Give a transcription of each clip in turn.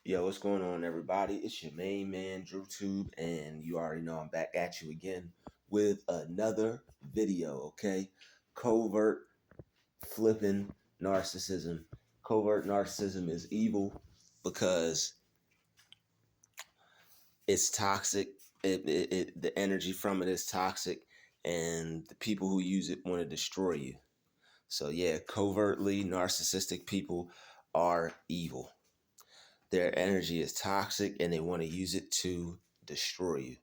Yo, what's going on, everybody? It's your main man, Druuill, and you already know I'm back at you again with another video, okay? Covert flipping narcissism. Covert narcissism is evil because it's toxic. The energy from it is toxic, and the people who use it want to destroy you. So, yeah, covertly narcissistic people are evil. Their energy is toxic and they want to use it to destroy you.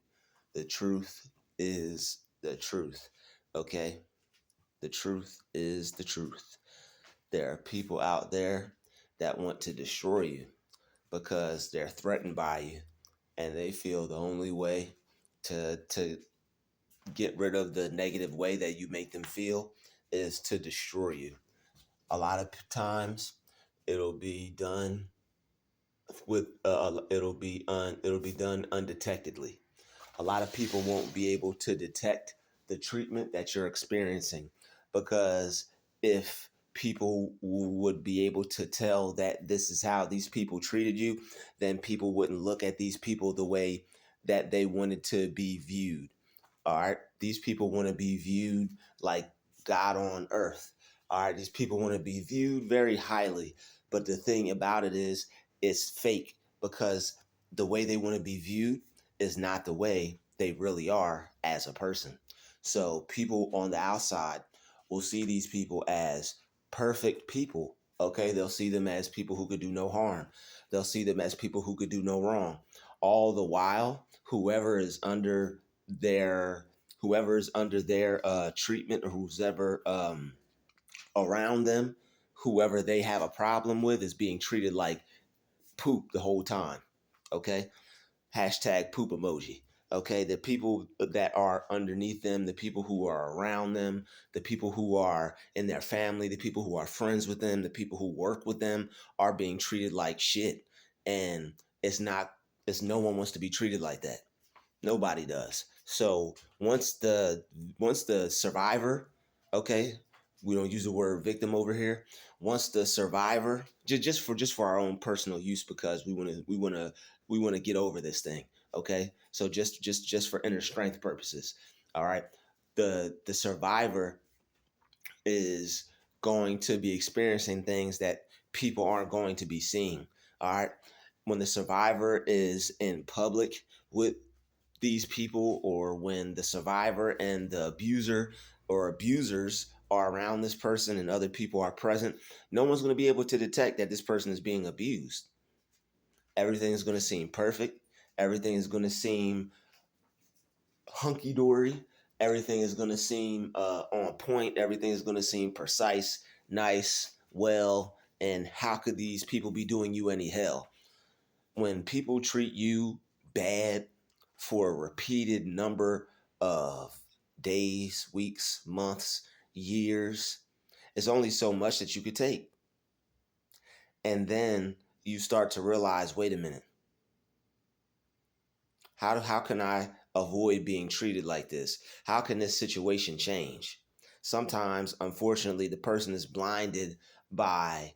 The truth is the truth. Okay? The truth is the truth. There are people out there that want to destroy you because they're threatened by you and they feel the only way to get rid of the negative way that you make them feel is to destroy you. A lot of times it'll be done with it'll be done undetectedly. A lot of people won't be able to detect the treatment that you're experiencing because if people would be able to tell that this is how these people treated you, then people wouldn't look at these people the way that they wanted to be viewed. All right, these people want to be viewed like God on earth. All right, these people want to be viewed very highly, but the thing about it is it's fake because the way they want to be viewed is not the way they really are as a person. So people on the outside will see these people as perfect people. Okay, they'll see them as people who could do no harm. They'll see them as people who could do no wrong. All the while, their whoever is under their treatment, or who's ever around them, whoever they have a problem with, is being treated like poop the whole time. Okay, hashtag poop emoji. Okay, the people that are underneath them, the people who are around them, the people who are in their family, the people who are friends with them, the people who work with them are being treated like shit. And it's not, it's no one wants to be treated like that. Nobody does. So once the survivor, okay, we don't use the word victim over here. Once the survivor, just for our own personal use, because we want to get over this thing. Okay, so just for inner strength purposes. All right, the survivor is going to be experiencing things that people aren't going to be seeing. All right, when the survivor is in public with these people, or when the survivor and the abuser or abusers are around this person and other people are present, no one's going to be able to detect that this person is being abused. Everything is going to seem perfect. Everything is going to seem hunky dory. Everything is going to seem on point. Everything is going to seem precise, nice, well. And how could these people be doing you any hell? When people treat you bad for a repeated number of days, weeks, months, years, it's only so much that you could take. And then you start to realize, wait a minute, how can I avoid being treated like this? How can this situation change? Sometimes, unfortunately, the person is blinded by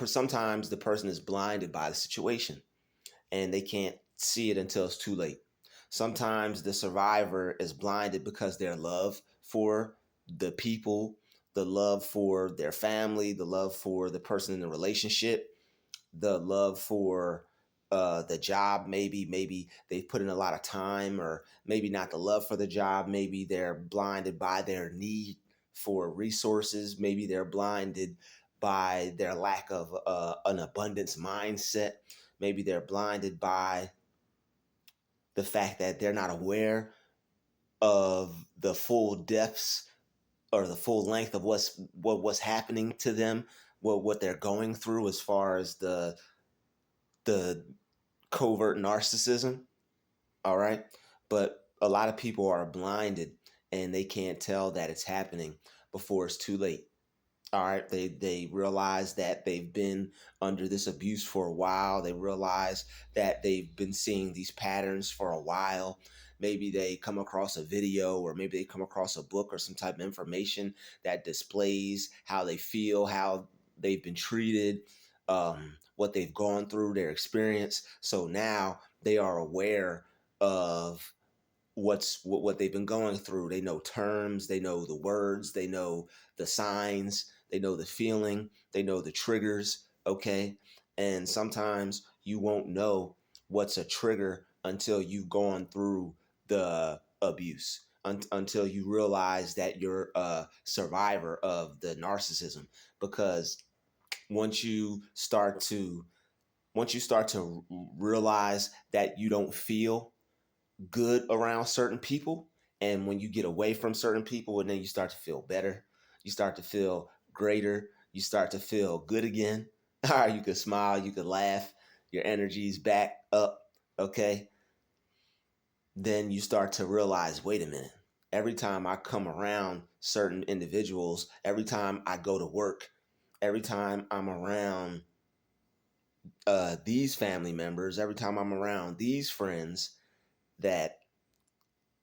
sometimes the person is blinded by the situation and they can't see it until it's too late. Sometimes the survivor is blinded because their love for the people, the love for their family, the love for the person in the relationship, the love for the job. Maybe they've put in a lot of time, or maybe not the love for the job. Maybe they're blinded by their need for resources. Maybe they're blinded by their lack of an abundance mindset. Maybe they're blinded by the fact that they're not aware of the full depths or the full length of what's happening to them, what they're going through as far as the covert narcissism. All right, but a lot of people are blinded and they can't tell that it's happening before it's too late. All right, they realize that they've been under this abuse for a while. They realize that they've been seeing these patterns for a while. Maybe they come across a video, or maybe they come across a book or some type of information that displays how they feel, how they've been treated, what they've gone through, their experience. So now they are aware of what they've been going through. They know terms, they know the words, they know the signs, they know the feeling, they know the triggers, okay? And sometimes you won't know what's a trigger until you've gone through the abuse, until you realize that you're a survivor of the narcissism. Because once you start to realize that you don't feel good around certain people, and when you get away from certain people, and then you start to feel better, you start to feel greater, you start to feel good again. All right, you could smile, you could laugh, your energy's back up, okay? Then you start to realize, wait a minute, every time I come around certain individuals, every time I go to work, every time I'm around these family members, every time I'm around these friends, that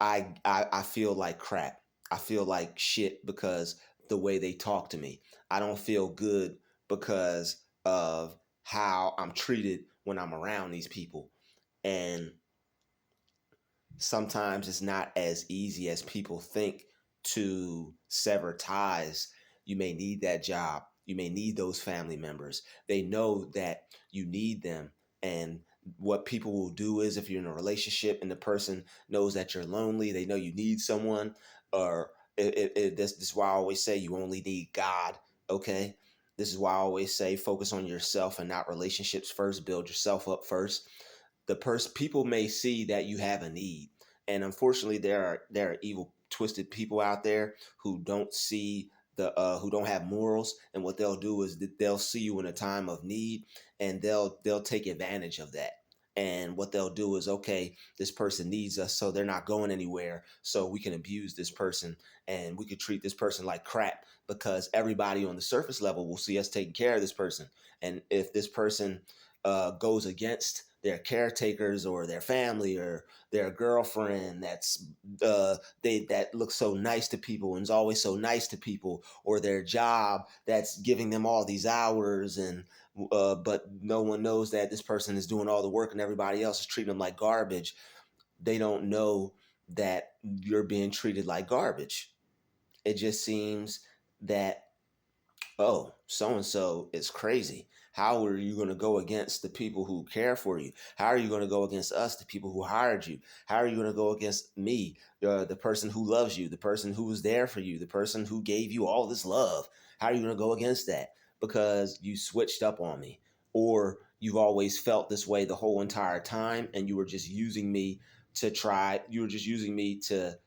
I feel like crap. I feel like shit because the way they talk to me. I don't feel good because of how I'm treated when I'm around these people. And sometimes it's not as easy as people think to sever ties. You may need that job. You may need those family members. They know that you need them. And what people will do is, if you're in a relationship and the person knows that you're lonely, they know you need someone, or this is why I always say you only need God. Okay. This is why I always say focus on yourself and not relationships first. Build yourself up first. People may see that you have a need, and unfortunately there are evil twisted people out there who don't see the who don't have morals, and what they'll do is that they'll see you in a time of need, and they'll take advantage of that. And what they'll do is, okay, this person needs us, so they're not going anywhere, so we can abuse this person, and we could treat this person like crap, because everybody on the surface level will see us taking care of this person. And if this person goes against their caretakers or their family or their girlfriend that looks so nice to people and is always so nice to people, or their job that's giving them all these hours, and but no one knows that this person is doing all the work and everybody else is treating them like garbage. They don't know that you're being treated like garbage. It just seems that, oh, so and so is crazy. How are you going to go against the people who care for you? How are you going to go against us, the people who hired you? How are you going to go against me, the person who loves you, the person who was there for you, the person who gave you all this love? How are you going to go against that? Because you switched up on me, or you've always felt this way the whole entire time, and you were just using me you were just using me to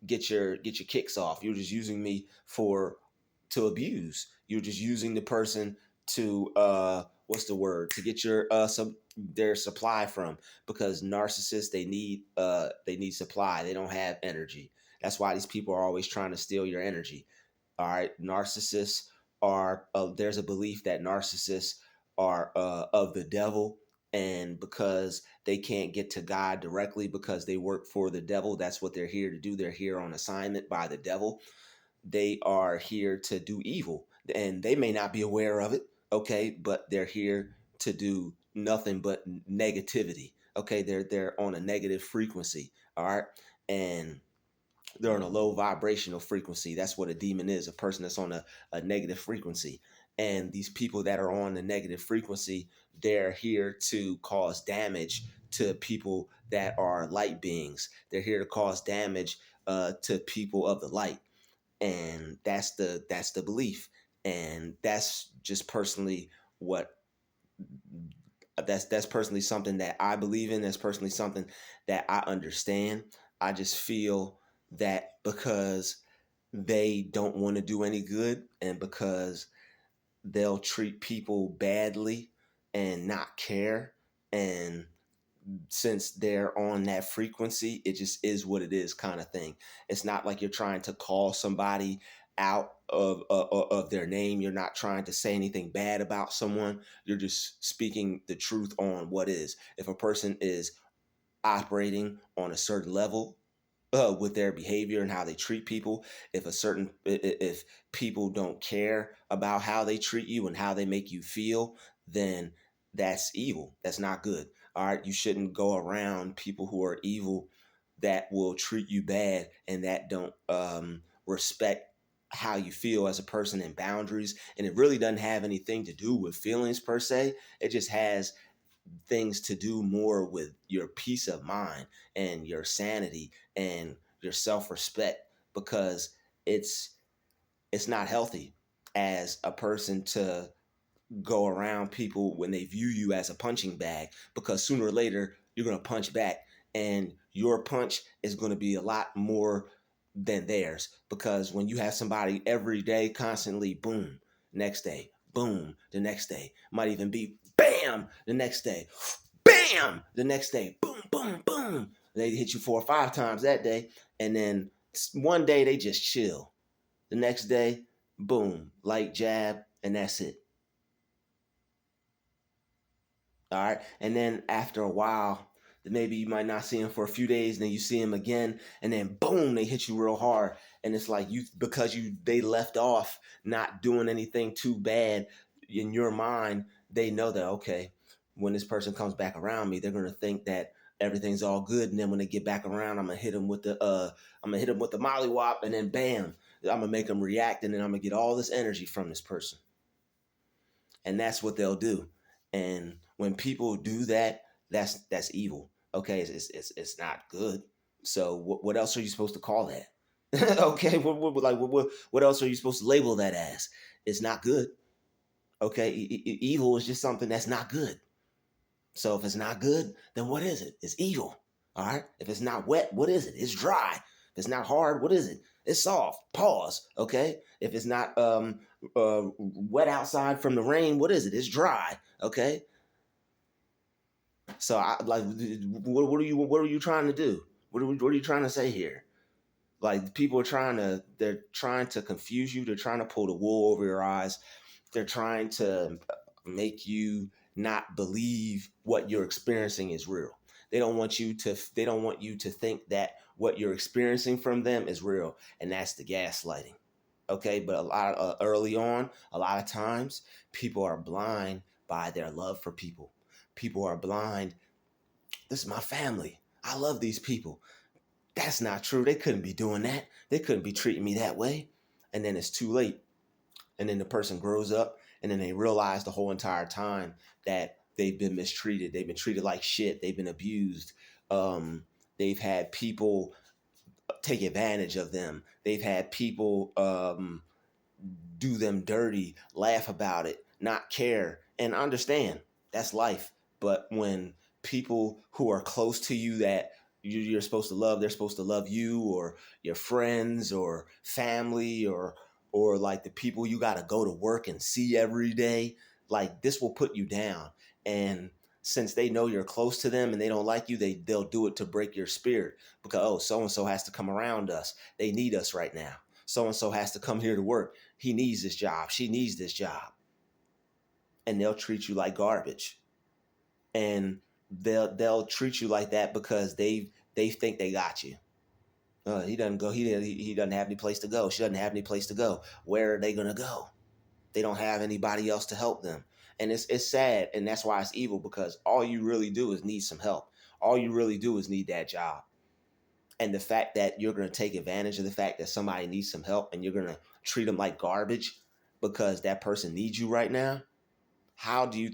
get your kicks off. You're just using me to abuse. You're just using the person to what's the word, to get their supply from, because narcissists, they need supply. They don't have energy. That's why these people are always trying to steal your energy. All right, narcissists are there's a belief that narcissists are of the devil, and because they can't get to God directly because they work for the devil, that's what they're here to do. They're here on assignment by the devil. They are here to do evil, and they may not be aware of it, okay, but they're here to do nothing but negativity. Okay, they're on a negative frequency, all right, and they're on a low vibrational frequency. That's what a demon is, a person that's on a negative frequency. And these people that are on the negative frequency, they're here to cause damage to people that are light beings. They're here to cause damage to people of the light. And that's the belief. And that's just personally what that's personally something that I believe in. That's personally something that I understand. I just feel that because they don't want to do any good, and because they'll treat people badly and not care, and since they're on that frequency, it just is what it is, kind of thing. It's not like you're trying to call somebody out of their name. You're not trying to say anything bad about someone. You're just speaking the truth on what is. If a person is operating on a certain level with their behavior and how they treat people, if people don't care about how they treat you and how they make you feel, then that's evil. That's not good. All right. You shouldn't go around people who are evil that will treat you bad and that don't respect how you feel as a person and boundaries. And it really doesn't have anything to do with feelings per se. It just has things to do more with your peace of mind and your sanity and your self-respect, because it's it's not healthy as a person to go around people when they view you as a punching bag, because sooner or later you're going to punch back, and your punch is going to be a lot more than theirs, because when you have somebody every day constantly boom next day, boom the next day, might even be bam the next day, bam the next day, boom boom boom, they hit you 4 or 5 times that day, and then one day they just chill, the next day boom light jab, and that's it. All right. And then after a while, maybe you might not see him for a few days, and then you see him again, and then boom, they hit you real hard. And it's like you, because they left off not doing anything too bad in your mind, they know that, okay, when this person comes back around me, they're gonna think that everything's all good. And then when they get back around, I'm gonna hit them with the mollywop, and then bam, I'm gonna make them react, and then I'm gonna get all this energy from this person, and that's what they'll do. And when people do that, that's evil. Okay, it's not good. So what else are you supposed to call that? Okay, what else are you supposed to label that as? It's not good. Okay, evil is just something that's not good. So if it's not good, then what is it? It's evil. All right. If it's not wet, what is it? It's dry. If it's not hard, what is it? It's soft. Pause. Okay. If it's not wet outside from the rain, what is it? It's dry. Okay. So I like, what are you trying to do? What are you trying to say here? Like, people they're trying to confuse you. They're trying to pull the wool over your eyes. They're trying to make you not believe what you're experiencing is real. They don't want you to think that what you're experiencing from them is real, and that's the gaslighting. Okay, but early on, a lot of times people are blind by their love for people. People are blind. This is my family. I love these people. That's not true. They couldn't be doing that. They couldn't be treating me that way. And then it's too late. And then the person grows up, and then they realize the whole entire time that they've been mistreated. They've been treated like shit. They've been abused. They've had people take advantage of them. They've had people do them dirty, laugh about it, not care, and understand that's life. But when people who are close to you that you're supposed to love, they're supposed to love you, or your friends or family, or like the people you got to go to work and see every day, like, this will put you down. And since they know you're close to them and they don't like you, they'll do it to break your spirit, because, oh, so and so has to come around us. They need us right now. So and so has to come here to work. He needs this job. She needs this job. And they'll treat you like garbage. And they'll treat you like that because they think they got you. He doesn't go. He doesn't have any place to go. She doesn't have any place to go. Where are they gonna go? They don't have anybody else to help them. And it's sad, and that's why it's evil, because all you really do is need some help. All you really do is need that job. And the fact that you're going to take advantage of the fact that somebody needs some help, and you're going to treat them like garbage because that person needs you right now. How do you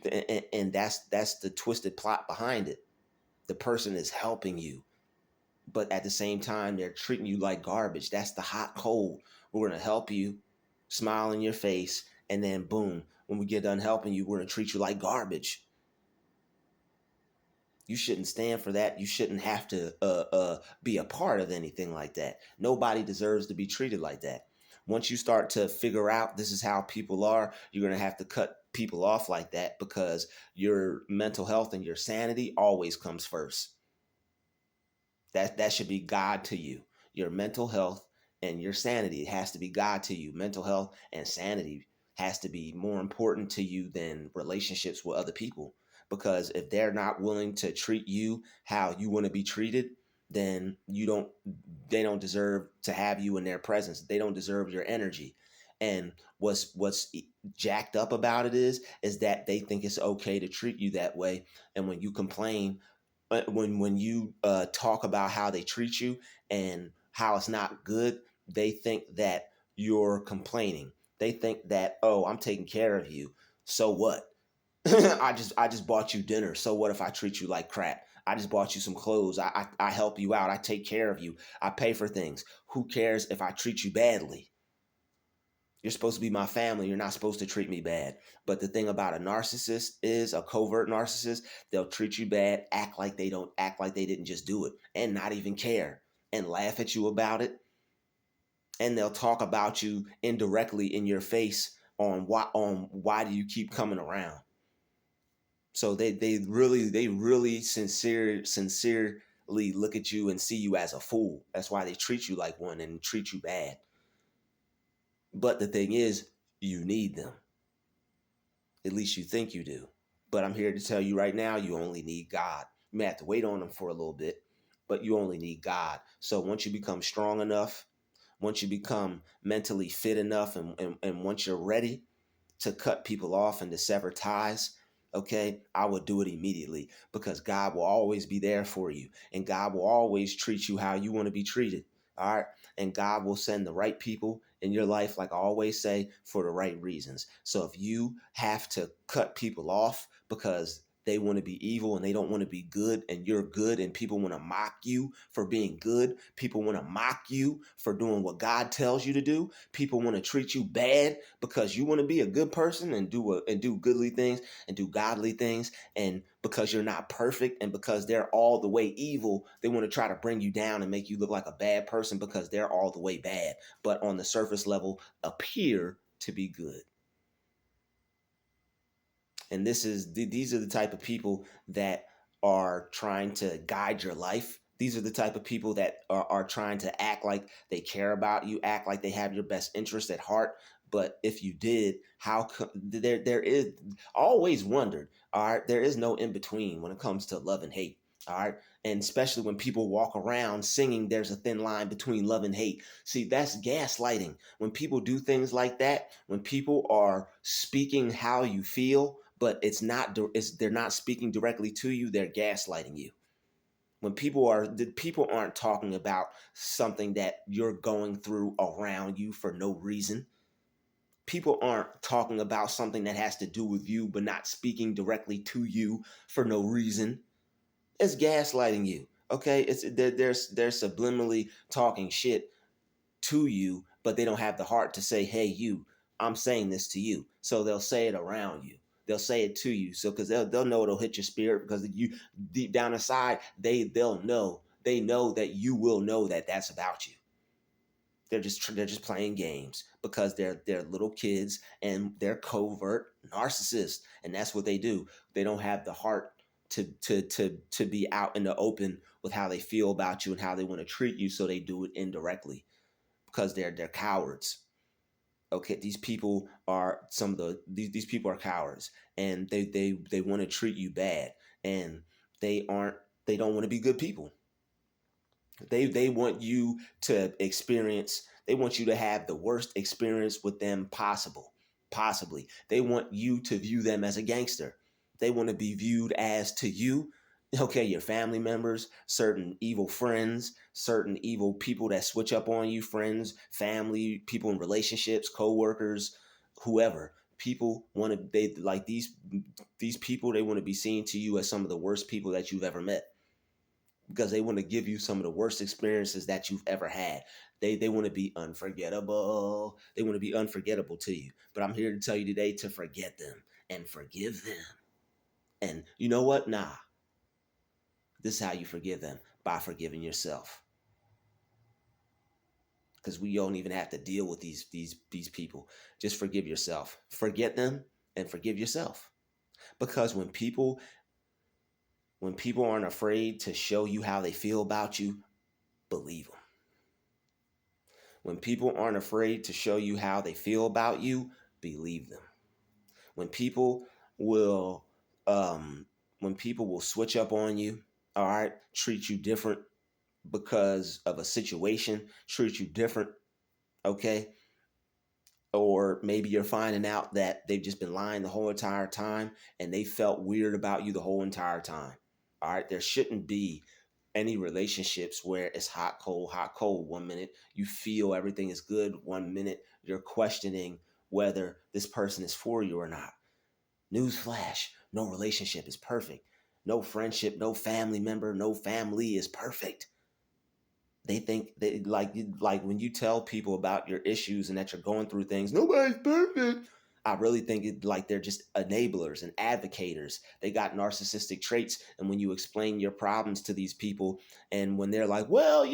and that's the twisted plot behind it. The person is helping you, but at the same time they're treating you like garbage. That's the hot cold. We're going to help you, smile in your face, and then boom, when we get done helping you, we're going to treat you like garbage. You shouldn't stand for that. You shouldn't have to be a part of anything like that. Nobody deserves to be treated like that. Once you start to figure out this is how people are, you're going to have to cut people off like that, because your mental health and your sanity always comes first. That should be God to you. Your mental health and your sanity has to be God to you. Mental health and sanity has to be more important to you than relationships with other people. Because if they're not willing to treat you how you want to be treated, then they don't deserve to have you in their presence. They don't deserve your energy. And what's jacked up about it is that they think it's okay to treat you that way. And when you complain, when you talk about how they treat you and how it's not good, they think that you're complaining. They think that, oh, I'm taking care of you. So what? I just bought you dinner. So what if I treat you like crap? I just bought you some clothes. I help you out. I take care of you. I pay for things. Who cares if I treat you badly? You're supposed to be my family. You're not supposed to treat me bad. But the thing about a narcissist is a covert narcissist, they'll treat you bad, act like they didn't just do it, and not even care, and laugh at you about it. And they'll talk about you indirectly in your face on why do you keep coming around. So they really sincerely look at you and see you as a fool. That's why they treat you like one and treat you bad. But the thing is, you need them. At least you think you do. But I'm here to tell you right now, you only need God. You may have to wait on them for a little bit, but you only need God. So once you become strong enough, once you become mentally fit enough, and once you're ready to cut people off and to sever ties, okay, I would do it immediately, because God will always be there for you, and God will always treat you how you want to be treated. All right. And God will send the right people in your life, like I always say, for the right reasons. So if you have to cut people off because they want to be evil and they don't want to be good, and you're good, and people want to mock you for being good, people want to mock you for doing what God tells you to do, people want to treat you bad because you want to be a good person and do goodly things and do godly things, and because you're not perfect and because they're all the way evil, they want to try to bring you down and make you look like a bad person because they're all the way bad, but on the surface level appear to be good. And these are the type of people that are trying to guide your life. These are the type of people that are trying to act like they care about you, act like they have your best interest at heart. But if you did, there is always wondered. All right, there is no in between when it comes to love and hate. All right, and especially when people walk around singing, "There's a thin line between love and hate." See, that's gaslighting. When people do things like that, when people are speaking how you feel, but they're not speaking directly to you, they're gaslighting you. When people aren't talking about something that you're going through around you for no reason. People aren't talking about something that has to do with you but not speaking directly to you for no reason. It's gaslighting you. Okay, they're subliminally talking shit to you, but they don't have the heart to say, "Hey, you, I'm saying this to you." So they'll say it around you. They'll say it to you. So because they'll know it'll hit your spirit, because you deep down inside they'll know, they know that you will know that that's about you. They're just playing games because they're little kids and they're covert narcissists, and that's what they do. They don't have the heart to be out in the open with how they feel about you and how they want to treat you, so they do it indirectly because they're cowards. Okay, these people are some of these people are cowards, and they want to treat you bad, and they aren't they don't want to be good people. They want you to experience, they want you to have the worst experience with them possibly. They want you to view them as a gangster. They want to be viewed as, to you, okay, your family members, certain evil friends, certain evil people that switch up on you, friends, family, people in relationships, co-workers, whoever. People want to, they like these people, they want to be seen to you as some of the worst people that you've ever met, because they want to give you some of the worst experiences that you've ever had. They want to be unforgettable. They want to be unforgettable to you. But I'm here to tell you today to forget them and forgive them. And you know what? Nah. This is how you forgive them: by forgiving yourself. Because we don't even have to deal with these people. Just forgive yourself. Forget them and forgive yourself. Because when people aren't afraid to show you how they feel about you, believe them. When people aren't afraid to show you how they feel about you, believe them. When people will when people will switch up on you, all right, treat you different because of a situation, treat you different, okay? Or maybe you're finding out that they've just been lying the whole entire time and they felt weird about you the whole entire time. All right. There shouldn't be any relationships where it's hot, cold. 1 minute you feel everything is good. 1 minute you're questioning whether this person is for you or not. Newsflash, no relationship is perfect. No friendship, no family member, no family is perfect. They think that like when you tell people about your issues and that you're going through things, nobody's perfect. I really think it like they're just enablers and advocators. They got narcissistic traits, and when you explain your problems to these people, and when they're like, well,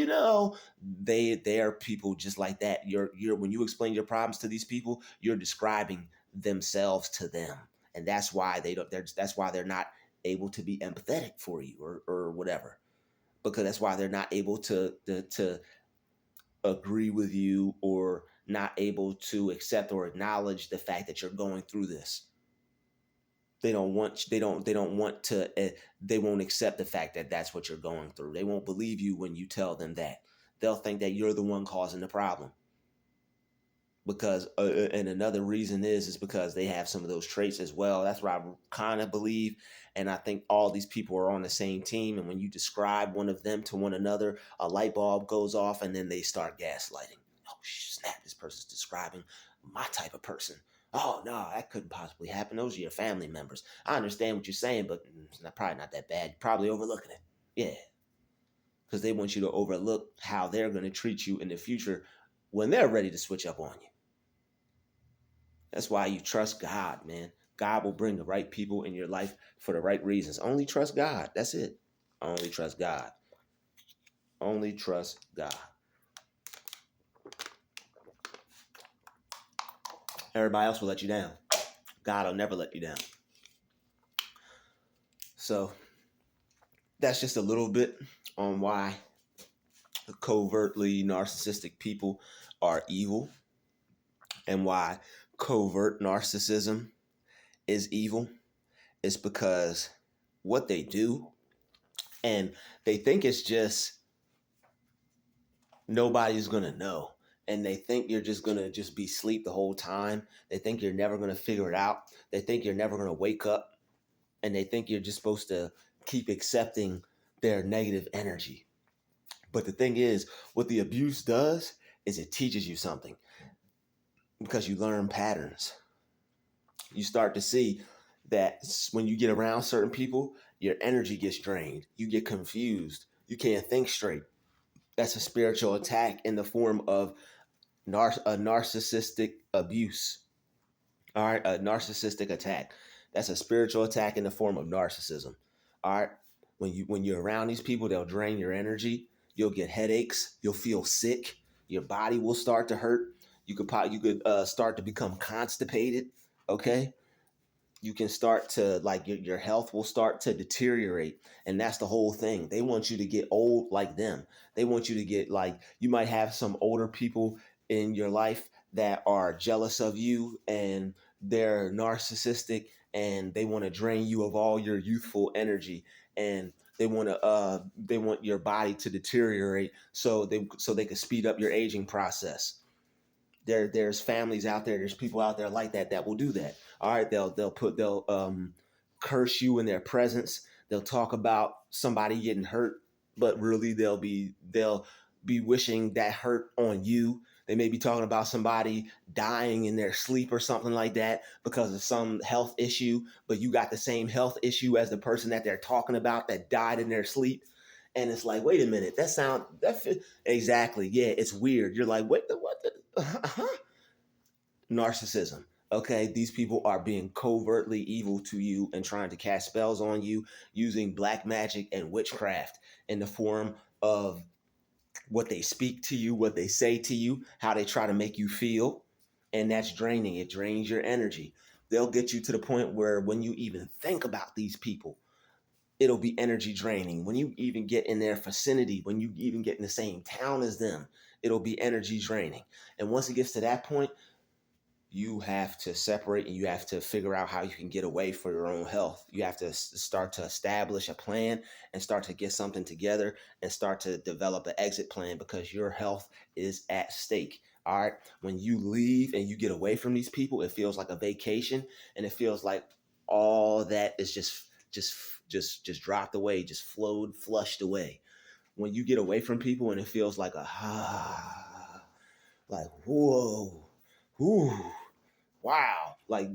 they are people just like that. You're when you explain your problems to these people, you're describing themselves to them, and that's why that's why they're not able to be empathetic for you or whatever, because that's why they're not able to agree with you or not able to accept or acknowledge the fact that you're going through this. They won't accept the fact that that's what you're going through. They won't believe you when you tell them that. They'll think that you're the one causing the problem. Because and another reason is because they have some of those traits as well. That's what I kind of believe, and I think all these people are on the same team. And when you describe one of them to one another, a light bulb goes off, and then they start gaslighting. Oh snap! This person's describing my type of person. Oh no, that couldn't possibly happen. Those are your family members. I understand what you're saying, but it's probably not that bad. You're probably overlooking it. Yeah, because they want you to overlook how they're going to treat you in the future when they're ready to switch up on you. That's why you trust God, man. God will bring the right people in your life for the right reasons. Only trust God. That's it. Only trust God. Only trust God. Everybody else will let you down. God will never let you down. So that's just a little bit on why covertly narcissistic people are evil and why covert narcissism is evil. It's because what they do, and they think it's just nobody's gonna know, and they think you're just gonna just be asleep the whole time. They think you're never gonna figure it out. They think you're never gonna wake up, and they think you're just supposed to keep accepting their negative energy. But the thing is, what the abuse does is it teaches you something, because you learn patterns. You start to see that when you get around certain people, your energy gets drained. You get confused. You can't think straight. That's a spiritual attack in the form of a narcissistic abuse. All right, a narcissistic attack. That's a spiritual attack in the form of narcissism. All right, when you're around these people, they'll drain your energy. You'll get headaches. You'll feel sick. Your body will start to hurt. You could start to become constipated. Okay, you can start to like your health will start to deteriorate, and that's the whole thing. They want you to get old like them. They want you to get like, you might have some older people in your life that are jealous of you, and they're narcissistic, and they want to drain you of all your youthful energy, and they want your body to deteriorate so they can speed up your aging process. There's families out there, there's people out there like that will do that. All right, they'll curse you in their presence. They'll talk about somebody getting hurt, but really they'll be wishing that hurt on you. They may be talking about somebody dying in their sleep or something like that because of some health issue, but you got the same health issue as the person that they're talking about that died in their sleep. And it's like, wait a minute, exactly. Yeah, it's weird. You're like, what the narcissism. Okay, these people are being covertly evil to you and trying to cast spells on you using black magic and witchcraft in the form of what they speak to you, what they say to you, how they try to make you feel. And that's draining. It drains your energy. They'll get you to the point where when you even think about these people, it'll be energy draining. When you even get in their vicinity, when you even get in the same town as them, it'll be energy draining. And once it gets to that point, you have to separate and you have to figure out how you can get away for your own health. You have to start to establish a plan and start to get something together and start to develop an exit plan, because your health is at stake. All right. When you leave and you get away from these people, it feels like a vacation, and it feels like all that is just dropped away, just flowed, flushed away. When you get away from people and it feels like a like whoa, whoo, wow, like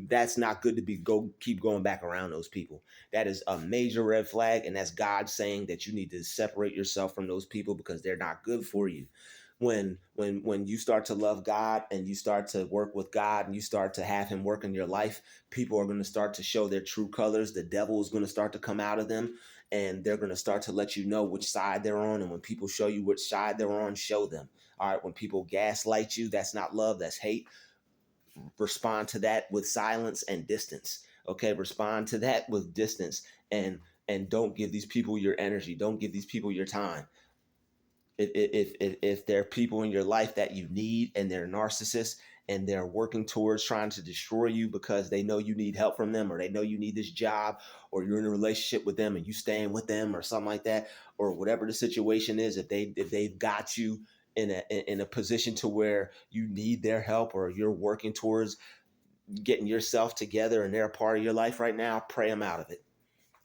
that's not good to be keep going back around those people. That is a major red flag, and that's God saying that you need to separate yourself from those people because they're not good for you. When you start to love God and you start to work with God and you start to have him work in your life, people are going to start to show their true colors. The devil is going to start to come out of them, and they're going to start to let you know which side they're on. And when people show you which side they're on, show them. All right, when people gaslight you, that's not love, that's hate. Respond to that with silence and distance. Okay, respond to that with distance, and don't give these people your energy. Don't give these people your time. If there are people in your life that you need and they're narcissists and they're working towards trying to destroy you because they know you need help from them, or they know you need this job, or you're in a relationship with them and you staying with them or something like that, or whatever the situation is, if they've got you in a position to where you need their help, or you're working towards getting yourself together and they're a part of your life right now, pray them out of it.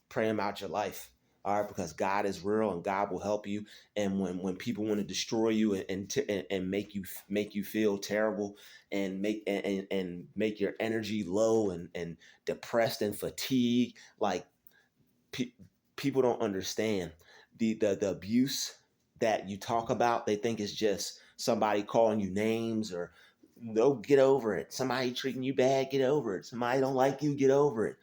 Pray them out your life. All right, because God is real and God will help you. And when people want to destroy you and make you feel terrible and make your energy low and depressed and fatigued, like pe- people don't understand the abuse that you talk about. They think it's just somebody calling you names, or no, get over it. Somebody treating you bad, get over it. Somebody don't like you, get over it.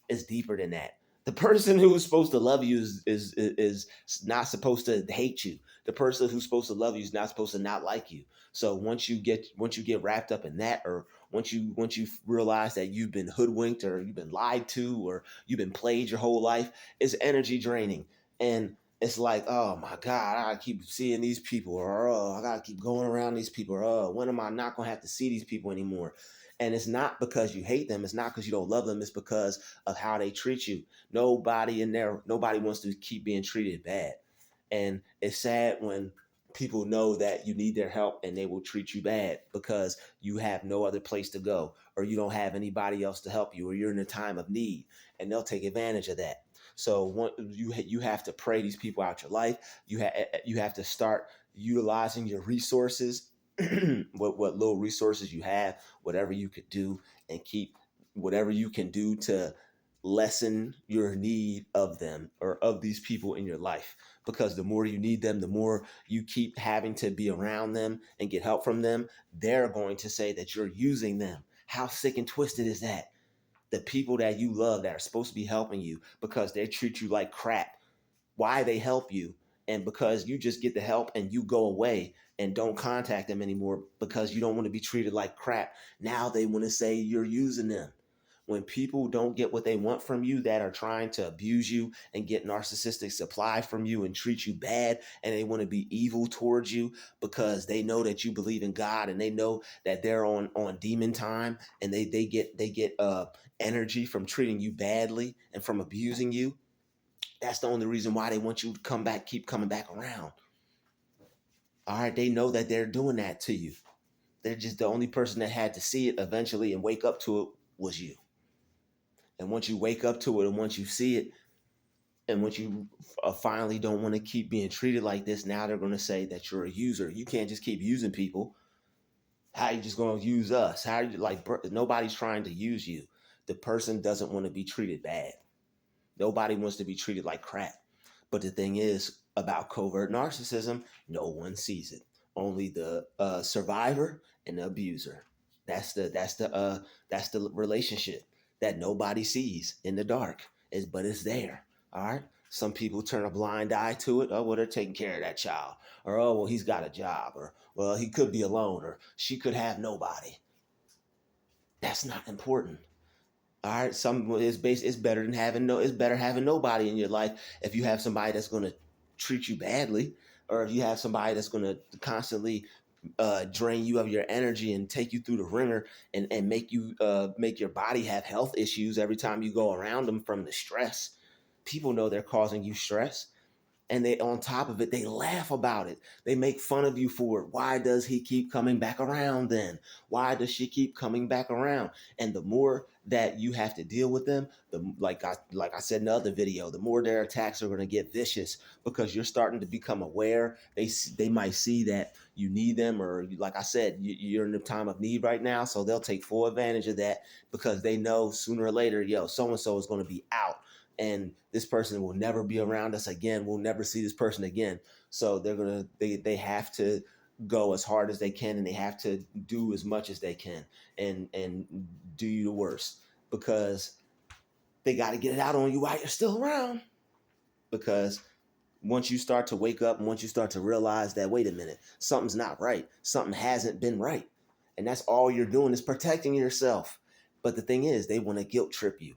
It's deeper than that. The person who is supposed to love you is not supposed to hate you. The person who's supposed to love you is not supposed to not like you. So once you get wrapped up in that, or once you realize that you've been hoodwinked, or you've been lied to, or you've been played your whole life, it's energy draining. And it's like, oh my God, I keep seeing these people, or oh, I gotta keep going around these people, or oh, when am I not gonna have to see these people anymore? And it's not because you hate them, it's not because you don't love them, it's because of how they treat you. Nobody wants to keep being treated bad. And it's sad when people know that you need their help and they will treat you bad because you have no other place to go, or you don't have anybody else to help you, or you're in a time of need, and they'll take advantage of that. So you have to pray these people out your life. You have to start utilizing your resources, what little resources you have, whatever you could do, and keep whatever you can do to lessen your need of them, or of these people in your life. Because the more you need them, the more you keep having to be around them and get help from them, they're going to say that you're using them. How sick and twisted is that? The people that you love, that are supposed to be helping you, because they treat you like crap, why they help you, and because you just get the help and you go away and don't contact them anymore because you don't want to be treated like crap, now they want to say you're using them. When people don't get what they want from you, that are trying to abuse you and get narcissistic supply from you and treat you bad, and they want to be evil towards you because they know that you believe in God, and they know that they're on demon time, and they get energy from treating you badly and from abusing you, that's the only reason why they want you to come back, keep coming back around. All right, they know that they're doing that to you. They're just the only person that had to see it eventually and wake up to it was you. And once you wake up to it, and once you see it, and once you finally don't want to keep being treated like this, now they're going to say that you're a user. You can't just keep using people. How are you just going to use us? How are you like? Nobody's trying to use you. The person doesn't want to be treated bad. Nobody wants to be treated like crap. But the thing is about covert narcissism, no one sees it. Only the survivor and the abuser. That's the relationship that nobody sees in the dark. But it's there. All right. Some people turn a blind eye to it. Oh, well, they're taking care of that child. Or, oh, well, he's got a job. Or, well, he could be alone. Or she could have nobody. That's not important. All right, it's better than having no. It's better having nobody in your life if you have somebody that's going to treat you badly, or if you have somebody that's going to constantly drain you of your energy and take you through the ringer, and make your body have health issues every time you go around them from the stress. People know they're causing you stress. And they, on top of it, they laugh about it. They make fun of you for it. Why does he keep coming back around then? Why does she keep coming back around? And the more that you have to deal with them, like I said in the other video, the more their attacks are going to get vicious, because you're starting to become aware. They might see that you need them, or like I said, you're in a time of need right now, so they'll take full advantage of that, because they know sooner or later, yo, so and so is going to be out, and this person will never be around us again. We'll never see this person again. So they have to go as hard as they can, and they have to do as much as they can, and do you the worst, because they got to get it out on you while you're still around. Because once you start to wake up, and once you start to realize that, wait a minute, something's not right, something hasn't been right, and that's all you're doing is protecting yourself. But the thing is, they want to guilt trip you.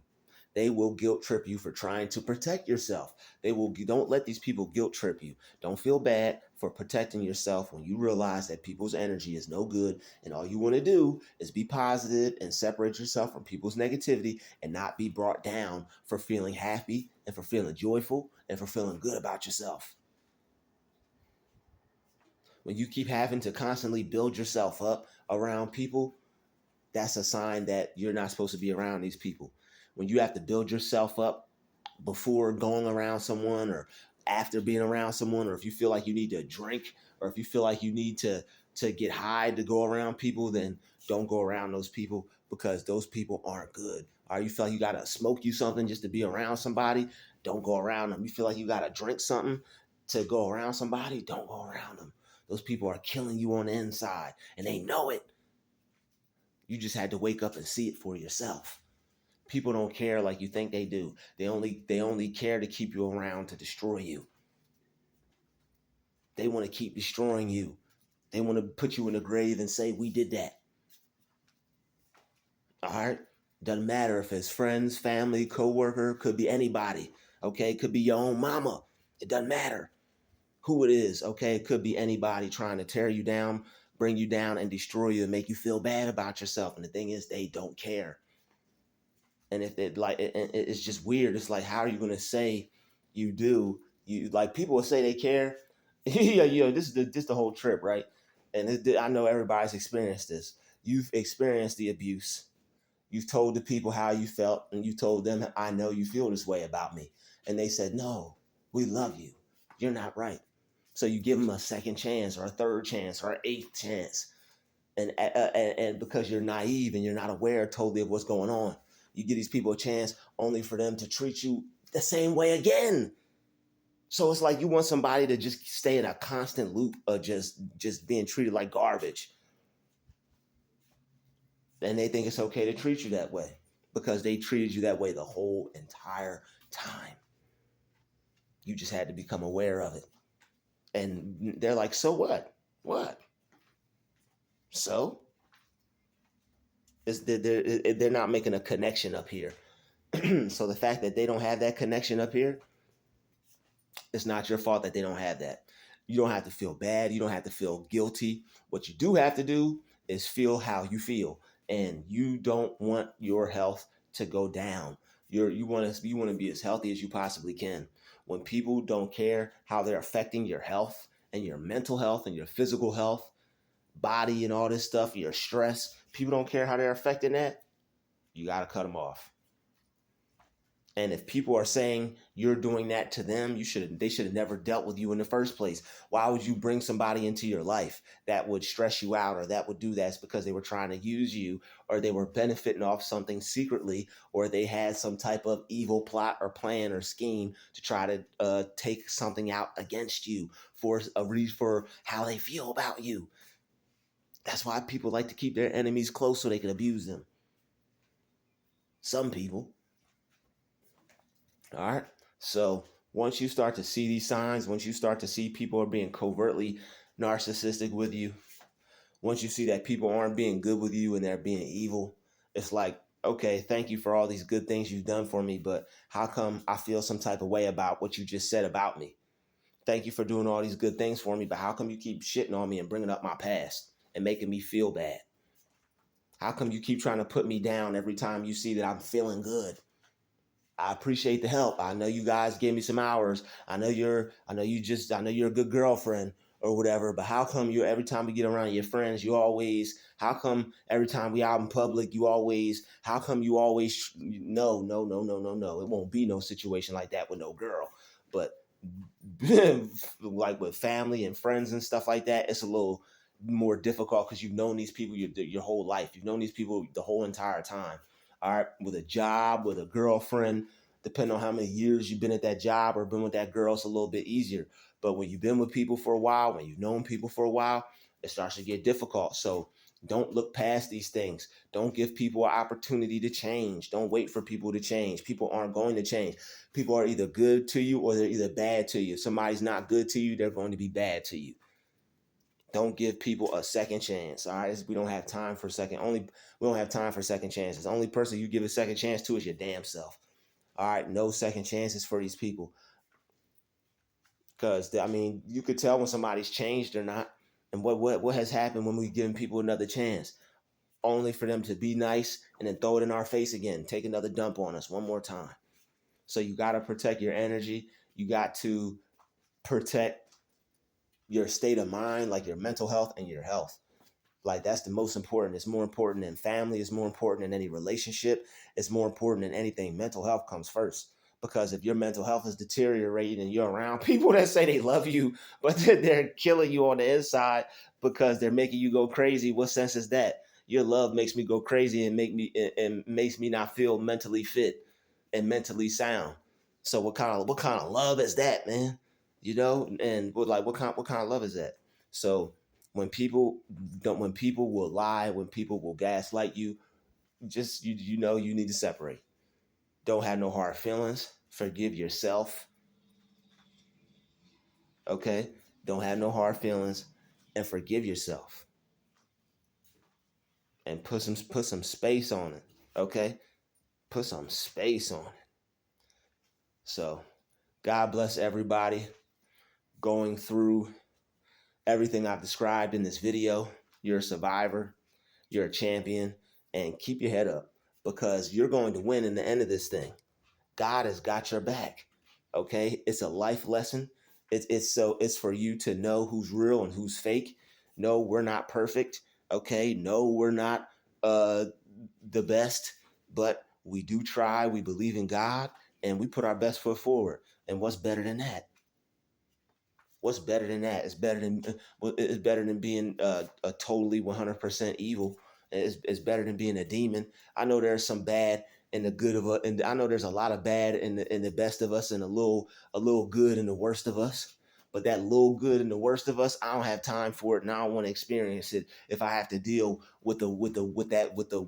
They will guilt trip you for trying to protect yourself. Don't let these people guilt trip you. Don't feel bad for protecting yourself when you realize that people's energy is no good, and all you want to do is be positive and separate yourself from people's negativity, and not be brought down for feeling happy and for feeling joyful and for feeling good about yourself. When you keep having to constantly build yourself up around people, that's a sign that you're not supposed to be around these people. When you have to build yourself up before going around someone, or after being around someone, or if you feel like you need to drink, or if you feel like you need to get high to go around people, then don't go around those people, because those people aren't good. Or you feel like you gotta smoke you something just to be around somebody, don't go around them. You feel like you gotta drink something to go around somebody, don't go around them. Those people are killing you on the inside, and they know it. You just had to wake up and see it for yourself. People don't care like you think they do. They only care to keep you around to destroy you. They want to keep destroying you. They want to put you in the grave and say, we did that. All right? Doesn't matter if it's friends, family, coworker, could be anybody. Okay? Could be your own mama. It doesn't matter who it is. Okay? It could be anybody trying to tear you down, bring you down, and destroy you, and make you feel bad about yourself. And the thing is, they don't care. And if it's just weird. It's like, how are you going to say you do? You, like, people will say they care. Yeah, this is the whole trip, right? And I know everybody's experienced this. You've experienced the abuse. You've told the people how you felt, and you told them, I know you feel this way about me. And they said, no, we love you. You're not right. So you give them a second chance, or a third chance, or an eighth chance. And because you're naive and you're not aware totally of what's going on, you give these people a chance only for them to treat you the same way again. So it's like you want somebody to just stay in a constant loop of just being treated like garbage. And they think it's okay to treat you that way, because they treated you that way the whole entire time. You just had to become aware of it. And they're like, so what? What? So? They're not making a connection up here. So the fact that they don't have that connection up here, it's not your fault that they don't have that. You don't have to feel bad. You don't have to feel guilty. What you do have to do is feel how you feel. And you don't want your health to go down. You want to be as healthy as you possibly can. When people don't care how they're affecting your health and your mental health and your physical health, body and all this stuff, your stress, people don't care how they're affecting that, you got to cut them off. And if people are saying you're doing that to them, they should have never dealt with you in the first place. Why would you bring somebody into your life that would stress you out, or that would do that? It's because they were trying to use you, or they were benefiting off something secretly, or they had some type of evil plot or plan or scheme to try to take something out against you for a reason, for how they feel about you. That's why people like to keep their enemies close so they can abuse them. Some people. All right. So once you start to see these signs, once you start to see people are being covertly narcissistic with you, once you see that people aren't being good with you and they're being evil, it's like, okay, thank you for all these good things you've done for me, but how come I feel some type of way about what you just said about me? Thank you for doing all these good things for me, but how come you keep shitting on me and bringing up my past and making me feel bad? How come you keep trying to put me down every time you see that I'm feeling good? I appreciate the help. I know you guys gave me some hours. I know you're a good girlfriend or whatever, but how come you every time we get around your friends, how come every time we out in public, how come you always, no, no, no, no, no, no. It won't be no situation like that with no girl. But like with family and friends and stuff like that, it's a little more difficult because you've known these people your whole life. You've known these people the whole entire time. All right, with a job, with a girlfriend, depending on how many years you've been at that job or been with that girl, it's a little bit easier. But when you've been with people for a while, when you've known people for a while, it starts to get difficult. So don't look past these things. Don't give people an opportunity to change. Don't wait for people to change. People aren't going to change. People are either good to you or they're either bad to you. If somebody's not good to you, they're going to be bad to you. Don't give people a second chance. All right, we don't have time for second chances. The only person you give a second chance to is your damn self. All right, no second chances for these people. Because I mean, you could tell when somebody's changed or not. And what has happened when we give people another chance? Only for them to be nice and then throw it in our face again, take another dump on us one more time. So you got to protect your energy. You got to protect your state of mind, like your mental health and your health. Like that's the most important. It's more important than family. It's more important than any relationship. It's more important than anything. Mental health comes first. Because if your mental health is deteriorating and you're around people that say they love you, but they're killing you on the inside because they're making you go crazy, what sense is that? Your love makes me go crazy and makes me not feel mentally fit and mentally sound. So what kind of love is that, man? You know, and what kind of love is that? So when people will lie, when people will gaslight you, just you know you need to separate. Don't have no hard feelings. Forgive yourself. Okay? Don't have no hard feelings and forgive yourself. And put some space on it. Okay? Put some space on it. So God bless everybody going through everything I've described in this video. You're a survivor. You're a champion. And keep your head up because you're going to win in the end of this thing. God has got your back. Okay, it's a life lesson. It's for you to know who's real and who's fake. No, we're not perfect. Okay, no, we're not uh the best, but we do try. We believe in God, and we put our best foot forward. And what's better than that? What's better than that? It's better than being a totally 100% evil. It's better than being a demon. I know there's some bad in the good of us, and I know there's a lot of bad in the best of us, and a little good in the worst of us. But that little good and the worst of us, I don't have time for it, and I don't want to experience it if I have to deal with the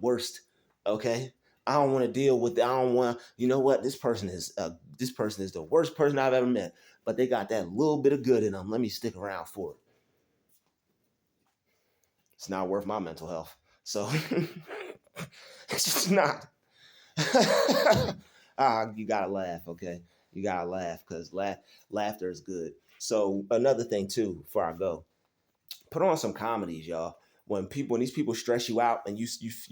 worst. Okay, I don't want to deal with. I don't want. You know what? This person is the worst person I've ever met, but they got that little bit of good in them. Let me stick around for it. It's not worth my mental health. So it's just not. You gotta laugh, okay? You gotta laugh because laughter is good. So another thing too, before I go, put on some comedies, y'all. When these people stress you out and you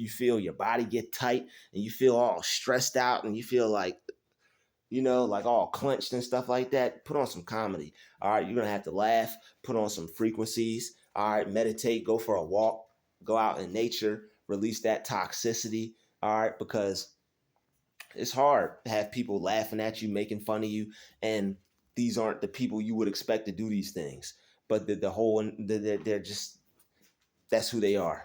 feel your body get tight and you feel all stressed out and you feel like like all clenched and stuff like that, put on some comedy. All right, you're gonna have to laugh, put on some frequencies. All right, meditate, go for a walk, go out in nature, release that toxicity. All right, because it's hard to have people laughing at you, making fun of you, and these aren't the people you would expect to do these things. But they're just that's who they are.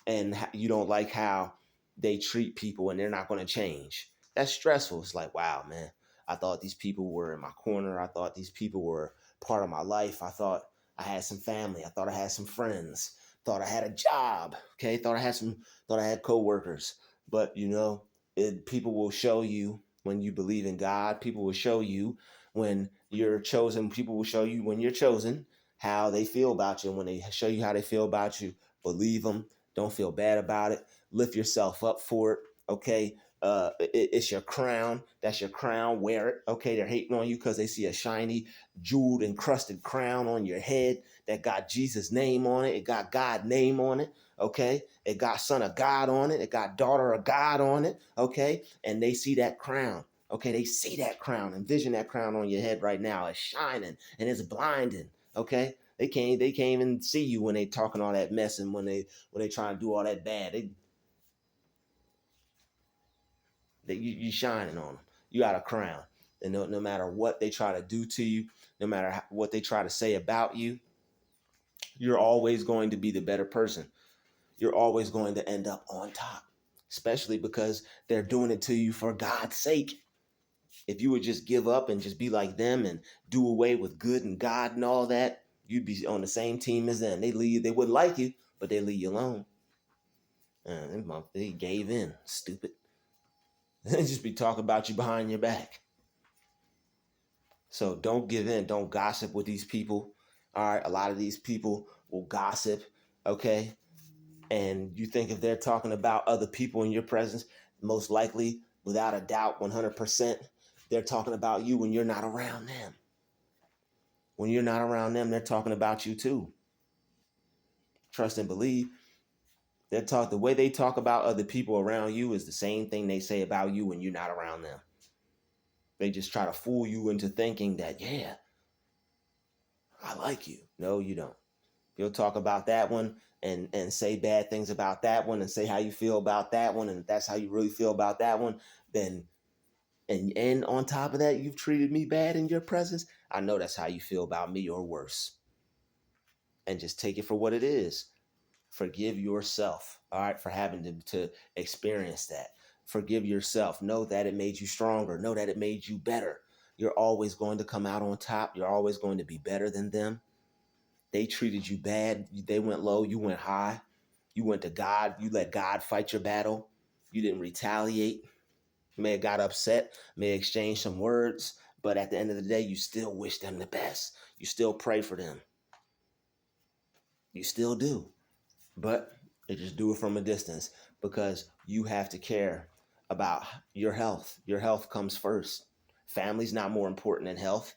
And you don't like how they treat people and they're not going to change. That's stressful. It's like, wow, man, I thought these people were in my corner. I thought these people were part of my life. I thought I had some family. I thought I had some friends. Thought I had a job. Okay. Thought I had coworkers. But people will show you when you believe in God. People will show you when you're chosen. People will show you when you're chosen how they feel about you. And when they show you how they feel about you, believe them. Don't feel bad about it. Lift yourself up for it. Okay. It's your crown. That's your crown. Wear it. Okay. They're hating on you because they see a shiny, jeweled, encrusted crown on your head that got Jesus' name on it. It got God's name on it. Okay. It got Son of God on it. It got Daughter of God on it. Okay. And they see that crown. Okay, they see that crown, envision that crown on your head right now. It's shining and it's blinding. Okay, they can't even see you when they talking all that mess and when they trying to do all that bad. You shining on them. You got a crown, and no matter what they try to do to you, no matter what they try to say about you, you're always going to be the better person. You're always going to end up on top, especially because they're doing it to you for God's sake. If you would just give up and just be like them and do away with good and God and all that, you'd be on the same team as them. They wouldn't like you, but they leave you alone. They gave in, stupid. They just be talking about you behind your back. So don't give in. Don't gossip with these people. All right, a lot of these people will gossip, okay? And you think if they're talking about other people in your presence, most likely, without a doubt, 100%, they're talking about you when you're not around them. When you're not around them, they're talking about you too. Trust and believe. The way they talk about other people around you is the same thing they say about you when you're not around them. They just try to fool you into thinking that, yeah, I like you. No, you don't. You'll talk about that one and say bad things about that one and say how you feel about that one, and if that's how you really feel about that one, then and on top of that, you've treated me bad in your presence. I know that's how you feel about me or worse. And just take it for what it is. Forgive yourself, all right, for having to experience that. Forgive yourself. Know that it made you stronger. Know that it made you better. You're always going to come out on top. You're always going to be better than them. They treated you bad. They went low. You went high. You went to God. You let God fight your battle. You didn't retaliate. You may have got upset, may have exchanged some words, but at the end of the day, you still wish them the best. You still pray for them. You still do. But you just do it from a distance because you have to care about your health. Your health comes first. Family's not more important than health.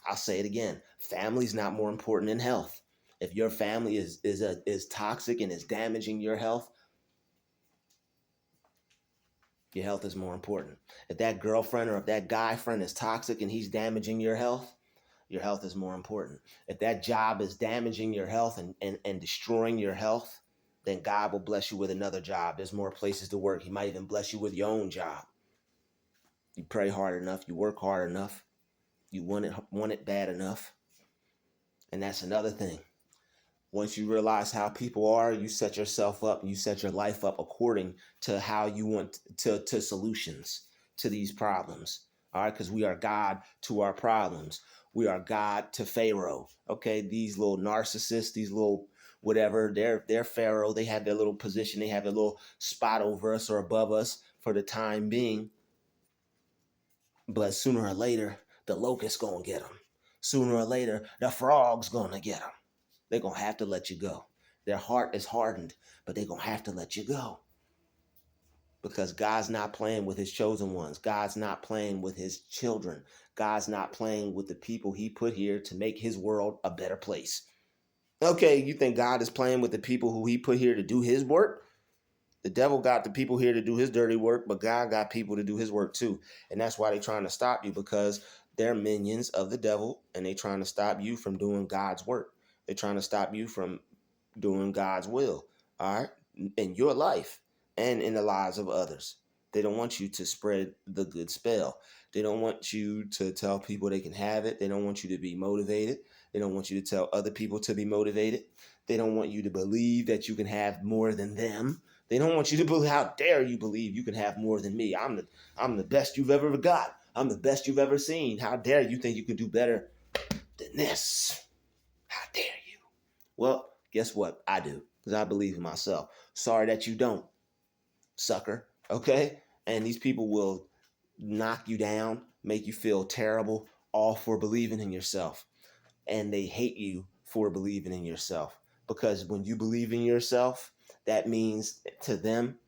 I'll say it again. Family's not more important than health. If your family is toxic and is damaging your health is more important. If that girlfriend or if that guy friend is toxic and he's damaging your health is more important. If that job is damaging your health and destroying your health, then God will bless you with another job. There's more places to work. He might even bless you with your own job. You pray hard enough, you work hard enough, you want it bad enough. And that's another thing. Once you realize how people are, you set yourself up and you set your life up according to how you want to solutions to these problems. All right, because we are God to our problems. We are God to Pharaoh. Okay, these little narcissists, these little whatever, they're Pharaoh. They have their little position. They have a little spot over us or above us for the time being. But sooner or later, the locust gonna get them. Sooner or later, the frog's gonna get them. They're going to have to let you go. Their heart is hardened, but they're going to have to let you go. Because God's not playing with his chosen ones. God's not playing with his children. God's not playing with the people he put here to make his world a better place. Okay, you think God is playing with the people who he put here to do his work? The devil got the people here to do his dirty work, but God got people to do his work too. And that's why they're trying to stop you, because they're minions of the devil and they're trying to stop you from doing God's work. They're trying to stop you from doing God's will, all right, in your life and in the lives of others. They don't want you to spread the good spell. They don't want you to tell people they can have it. They don't want you to be motivated. They don't want you to tell other people to be motivated. They don't want you to believe that you can have more than them. They don't want you to believe. How dare you believe you can have more than me? I'm the best you've ever got. I'm the best you've ever seen. How dare you think you can do better than this? How dare you? Well, guess what? I do, because I believe in myself. Sorry that you don't, sucker. Okay? And these people will knock you down, make you feel terrible, all for believing in yourself. And they hate you for believing in yourself. Because when you believe in yourself, that means to them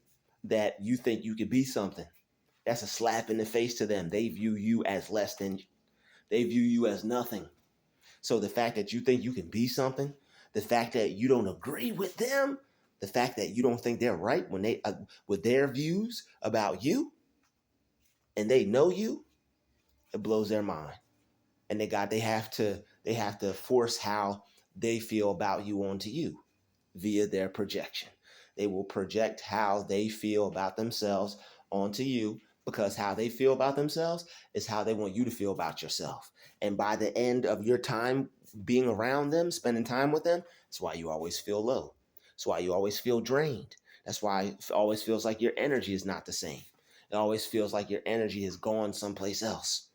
that you think you could be something. That's a slap in the face to them. They view you as less than, they view you as nothing. So the fact that you think you can be something, the fact that you don't agree with them, the fact that you don't think they're right when they with their views about you, and they know you, it blows their mind. And they have to force how they feel about you onto you via their projection. They will project how they feel about themselves onto you, because how they feel about themselves is how they want you to feel about yourself. And by the end of your time being around them, spending time with them, that's why you always feel low. That's why you always feel drained. That's why it always feels like your energy is not the same. It always feels like your energy has gone someplace else.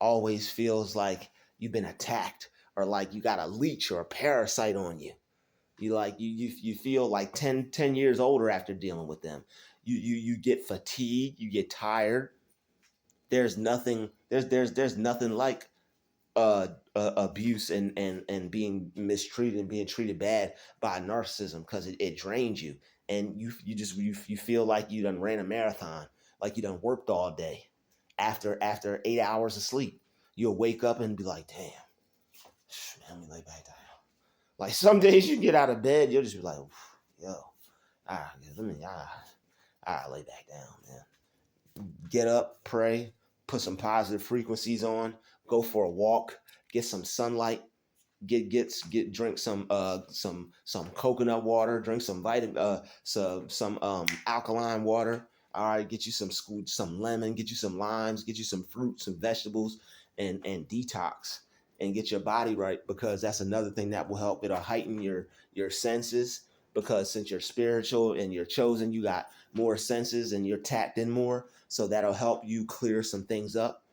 Always feels like you've been attacked, or like you got a leech or a parasite on you. You feel like 10 years older after dealing with them. You get fatigued, you get tired. There's nothing like abuse and being mistreated and being treated bad by narcissism, because it drains you, and you feel like you done ran a marathon, like you done worked all day. After 8 hours of sleep, you'll wake up and be like, damn, man, let me lay back down. Like some days you get out of bed, you'll just be like, yo, I lay back down, man. Get up, pray, put some positive frequencies on, go for a walk, get some sunlight, drink some coconut water, drink some some alkaline water. All right, get you some lemon, get you some limes, get you some fruits, some vegetables, and detox and get your body right, because that's another thing that will help. It'll heighten your senses, because since you're spiritual and you're chosen, you got more senses and you're tapped in more. So that'll help you clear some things up,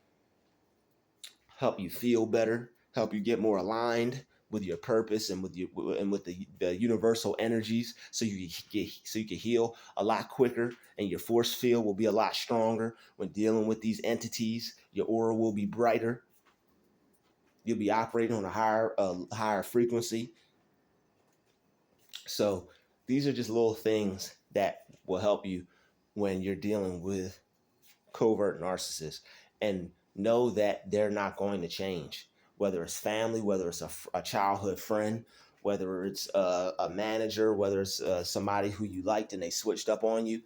help you feel better, help you get more aligned with your purpose and with the universal energies, so you can heal a lot quicker, and your force field will be a lot stronger when dealing with these entities. Your aura will be brighter. You'll be operating on a higher frequency. So these are just little things that will help you when you're dealing with covert narcissists, and know that they're not going to change. Whether it's family, whether it's a childhood friend, whether it's a manager, whether it's somebody who you liked and they switched up on you,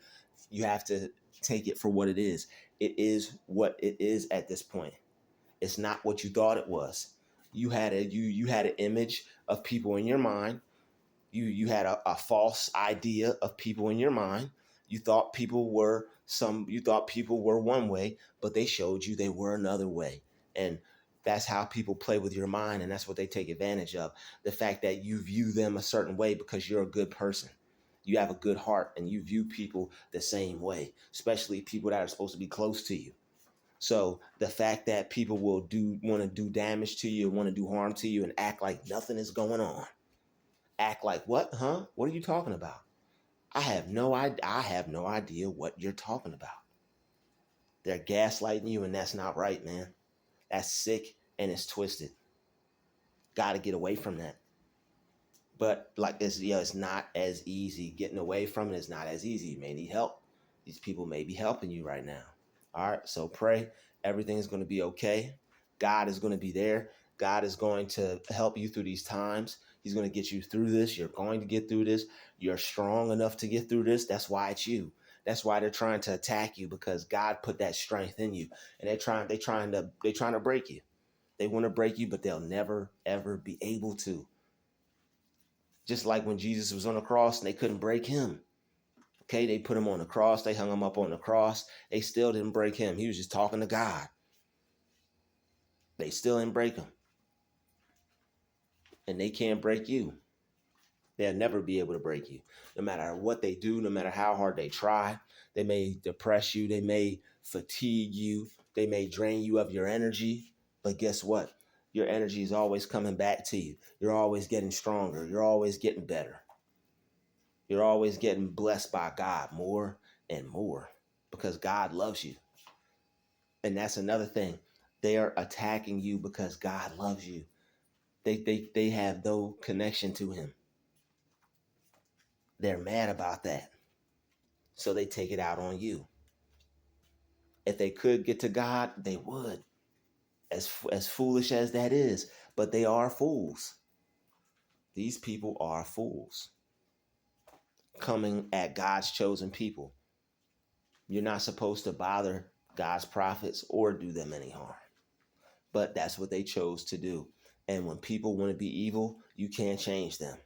you have to take it for what it is. It is what it is at this point. It's not what you thought it was. You had an image of people in your mind. You had a false idea of people in your mind. You thought people were one way, but they showed you they were another way. And that's how people play with your mind, and that's what they take advantage of. The fact that you view them a certain way because you're a good person. You have a good heart and you view people the same way, especially people that are supposed to be close to you. So the fact that people will want to do damage to you, want to do harm to you, and act like nothing is going on. Act like what? Huh? What are you talking about? I have no idea what you're talking about. They're gaslighting you, and that's not right, man. That's sick and it's twisted. Got to get away from that. But like this, it's not as easy. Getting away from it is not as easy. You may need help. These people may be helping you right now. All right, so pray. Everything's going to be okay. God is going to be there. God is going to help you through these times. He's going to get you through this. You're going to get through this. You're strong enough to get through this. That's why it's you. That's why they're trying to attack you, because God put that strength in you, and they're trying to break you. They want to break you, but they'll never ever be able to. Just like when Jesus was on the cross and they couldn't break him. Okay, they put him on the cross. They hung him up on the cross. They still didn't break him. He was just talking to God. They still didn't break him. And they can't break you. They'll never be able to break you. No matter what they do, no matter how hard they try, they may depress you. They may fatigue you. They may drain you of your energy. But guess what? Your energy is always coming back to you. You're always getting stronger. You're always getting better. You're always getting blessed by God more and more, because God loves you. And that's another thing. They are attacking you because God loves you. They have no connection to him. They're mad about that. So they take it out on you. If they could get to God, they would. As foolish as that is, but they are fools. These people are fools coming at God's chosen people. You're not supposed to bother God's prophets or do them any harm. But that's what they chose to do. And when people want to be evil, you can't change them.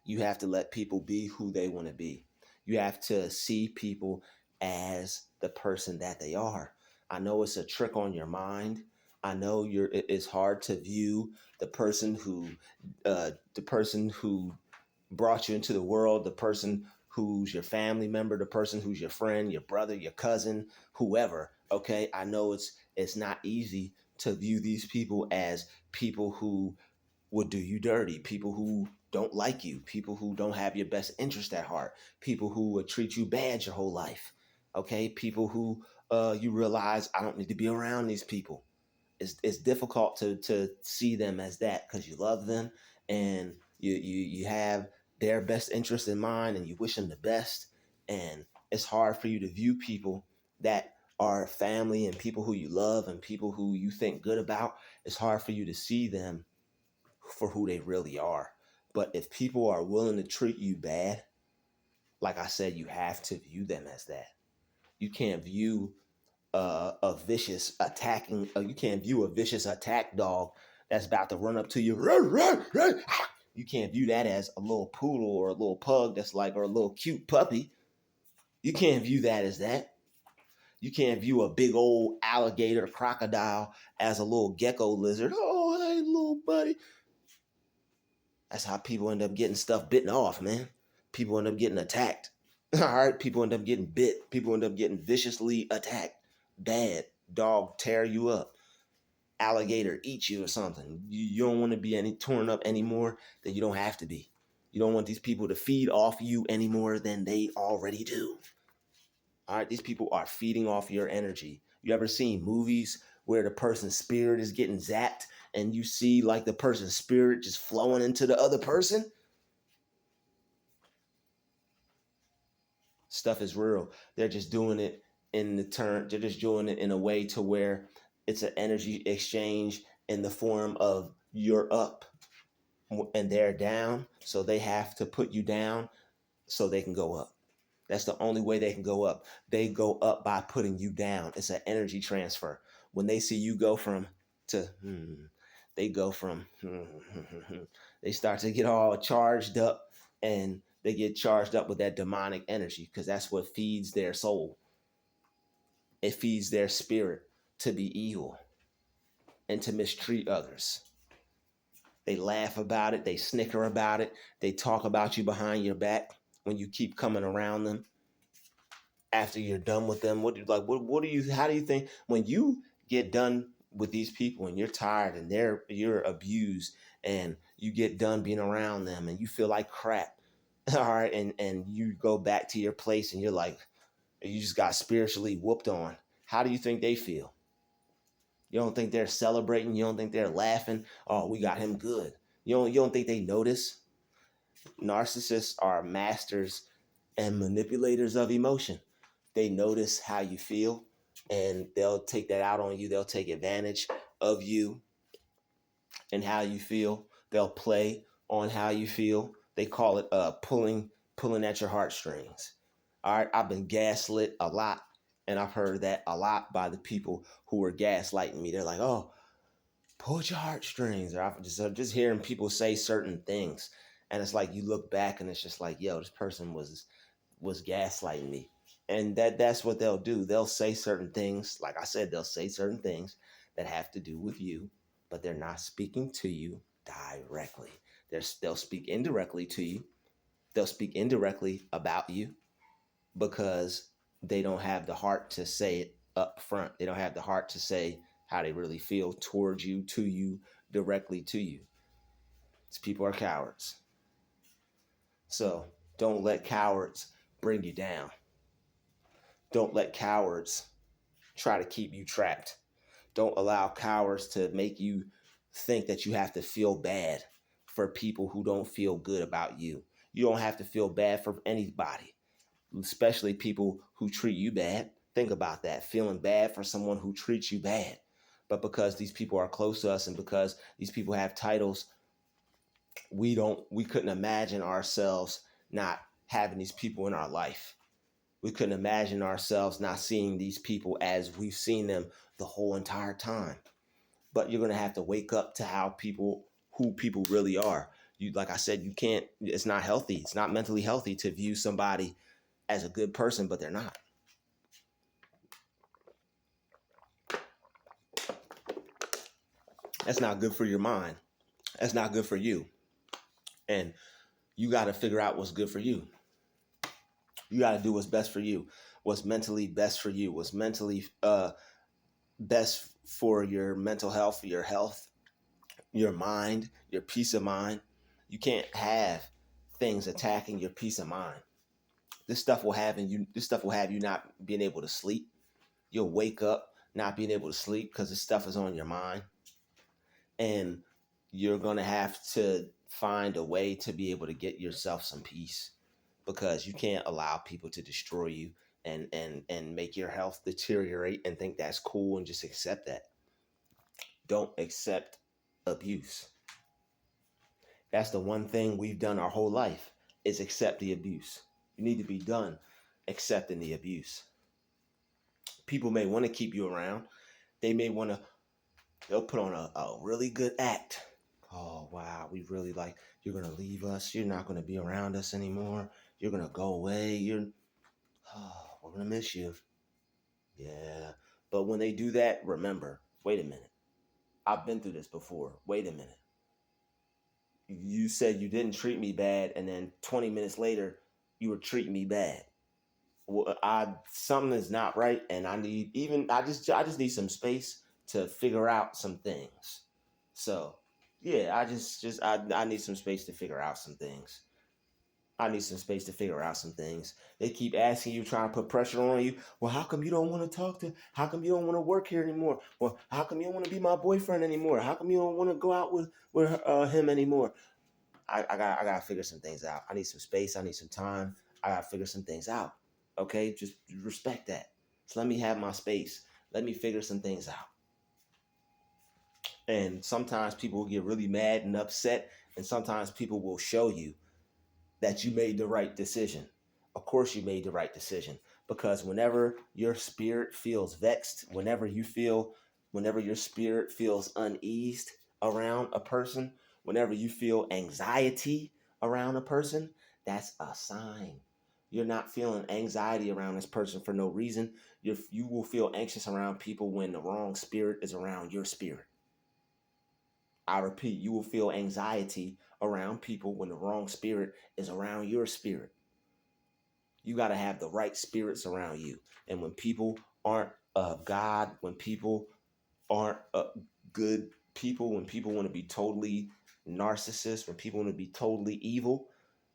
You have to let people be who they want to be. You have to see people as the person that they are. I know it's a trick on your mind. I know it's hard to view the person who brought you into the world, the person who's your family member, the person who's your friend, your brother, your cousin, whoever. Okay, I know it's not easy to view these people as people who would do you dirty, people who don't like you, people who don't have your best interest at heart, people who would treat you bad your whole life. Okay, people who you realize I don't need to be around these people. It's difficult to see them as that because you love them and you have their best interest in mind and you wish them the best. And it's hard for you to view people that are family and people who you love and people who you think good about. It's hard for you to see them for who they really are. But if people are willing to treat you bad, like I said, you have to view them as that. You can't view a vicious attacking. You can't view a vicious attack dog that's about to run up to you. You can't view that as a little poodle or a little pug that's like, or a little cute puppy. You can't view that as that. You can't view a big old alligator crocodile as a little gecko lizard. Oh, hey, little buddy. That's how people end up getting stuff bitten off, man. People end up getting attacked. All right, people end up getting bit. People end up getting viciously attacked. Bad. Dog tear you up. Alligator eat you or something. You don't want to be any torn up anymore than you don't have to be. You don't want these people to feed off you any more than they already do. All right, these people are feeding off your energy. You ever seen movies where the person's spirit is getting zapped and you see like the person's spirit just flowing into the other person? Stuff is real. They're just doing it they're just doing it in a way to where it's an energy exchange in the form of you're up and they're down. So they have to put you down so they can go up. That's the only way they can go up. They go up by putting you down. It's an energy transfer. When they see you go from to, they go from, they start to get all charged up and they get charged up with that demonic energy because that's what feeds their soul. It feeds their spirit to be evil and to mistreat others. They laugh about it. They snicker about it. They talk about you behind your back when you keep coming around them. After you're done with them, what do you like? What do you? How do you think when you get done with these people and you're tired and you're abused and you get done being around them and you feel like crap, all right, and you go back to your place and you're like, you just got spiritually whooped on. How do you think they feel? You don't think they're celebrating? You don't think they're laughing? Oh, we got him good. You don't think they notice? Narcissists are masters and manipulators of emotion. They notice how you feel and they'll take that out on you. They'll take advantage of you and how you feel. They'll play on how you feel. They call it pulling at your heartstrings. All right, I've been gaslit a lot, and I've heard that a lot by the people who were gaslighting me. They're like, "Oh, pull at your heartstrings," or I'm just hearing people say certain things, and it's like you look back and it's just like, "Yo, this person was gaslighting me." And that's what they'll do. They'll say certain things. Like I said, they'll say certain things that have to do with you, but they're not speaking to you directly. They'll speak indirectly to you. They'll speak indirectly about you because they don't have the heart to say it up front. They don't have the heart to say how they really feel towards you, to you, directly to you. These people are cowards. So don't let cowards bring you down. Don't let cowards try to keep you trapped. Don't allow cowards to make you think that you have to feel bad for people who don't feel good about you. You don't have to feel bad for anybody, especially people who treat you bad. Think about that, feeling bad for someone who treats you bad. But because these people are close to us and because these people have titles, we couldn't imagine ourselves not having these people in our life. We couldn't imagine ourselves not seeing these people as we've seen them the whole entire time. But you're gonna have to wake up to who people really are. You, like I said, you can't. It's not healthy. It's not mentally healthy to view somebody as a good person, but they're not. That's not good for your mind. That's not good for you. And you got to figure out what's good for you. You got to do what's best for you. What's mentally best for you. What's mentally best for your mental health, your health, your mind, your peace of mind. You can't have things attacking your peace of mind. This stuff will have you not being able to sleep. You'll wake up not being able to sleep because this stuff is on your mind. And you're going to have to find a way to be able to get yourself some peace, because you can't allow people to destroy you and make your health deteriorate and think that's cool and just accept that. Don't accept abuse. That's the one thing we've done our whole life, is accept the abuse. You need to be done accepting the abuse. People may want to keep you around. They may want to, they'll put on a really good act. Oh, wow, we really like, you're going to leave us. You're not going to be around us anymore. You're going to go away. We're going to miss you. Yeah. But when they do that, remember, wait a minute. I've been through this before. Wait a minute. You said you didn't treat me bad, and then 20 minutes later, you were treating me bad. Well, something is not right, and I just need some space to figure out some things. So, yeah, I need some space to figure out some things. I need some space to figure out some things. They keep asking you, trying to put pressure on you. Well, how come you don't want to talk to? How come you don't want to work here anymore? Well, how come you don't want to be my boyfriend anymore? How come you don't want to go out with him anymore? I gotta figure some things out. I need some space. I need some time. I gotta figure some things out. Okay, just respect that. So let me have my space. Let me figure some things out. And sometimes people will get really mad and upset, and sometimes people will show you that you made the right decision. Of course, you made the right decision, because whenever your spirit feels vexed, whenever your spirit feels uneased around a person, whenever you feel anxiety around a person, that's a sign. You're not feeling anxiety around this person for no reason. You will feel anxious around people when the wrong spirit is around your spirit. I repeat, you will feel anxiety around people when the wrong spirit is around your spirit. You got to have the right spirits around you. And when people aren't of God, when people aren't good people, when people want to be totally narcissists, when people want to be totally evil,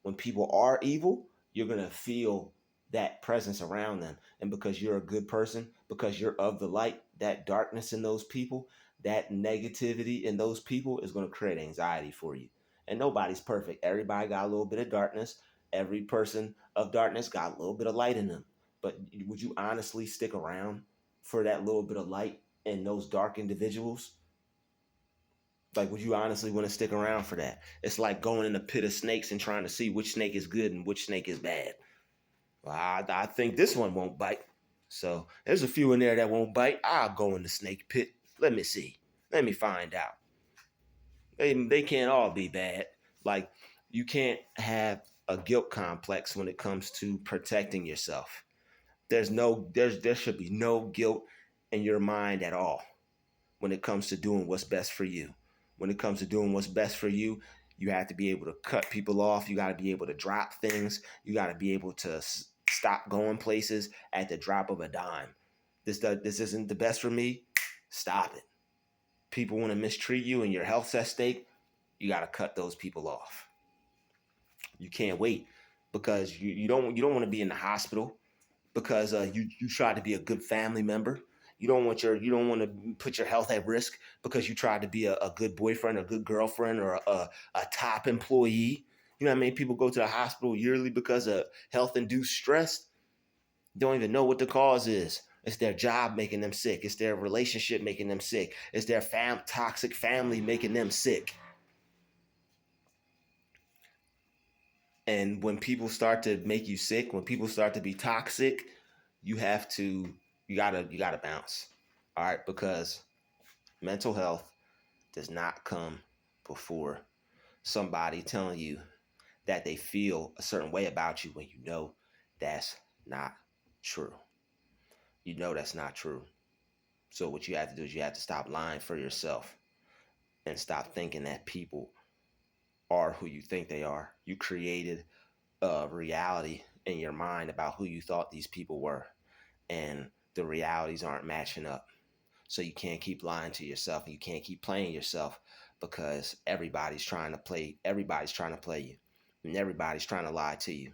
when people are evil, you're going to feel that presence around them. And because you're a good person, because you're of the light, that darkness in those people, that negativity in those people is going to create anxiety for you. And nobody's perfect. Everybody got a little bit of darkness. Every person of darkness got a little bit of light in them. But would you honestly stick around for that little bit of light in those dark individuals? Like, would you honestly want to stick around for that? It's like going in a pit of snakes and trying to see which snake is good and which snake is bad. Well, I think this one won't bite. So there's a few in there that won't bite. I'll go in the snake pit. Let me see. Let me find out. They can't all be bad. Like, you can't have a guilt complex when it comes to protecting yourself. There should be no guilt in your mind at all when it comes to doing what's best for you. When it comes to doing what's best for you, you have to be able to cut people off. You got to be able to drop things. You got to be able to stop going places at the drop of a dime. This isn't the best for me. Stop it. People want to mistreat you and your health's at stake. You got to cut those people off. You can't wait, because you don't want to be in the hospital because you tried to be a good family member. You don't want to put your health at risk because you tried to be a good boyfriend, a good girlfriend, or a top employee. You know how many people go to the hospital yearly because of health induced stress? Don't even know what the cause is. It's their job making them sick. It's their relationship making them sick. It's their toxic family making them sick. And when people start to make you sick, when people start to be toxic, you have to you gotta bounce. All right, because mental health does not come before somebody telling you that they feel a certain way about you when you know that's not true. You know that's not true. So what you have to do is you have to stop lying for yourself and stop thinking that people are who you think they are. You created a reality in your mind about who you thought these people were, and the realities aren't matching up. So you can't keep lying to yourself. You can't keep playing yourself because everybody's trying to play you. And everybody's trying to lie to you.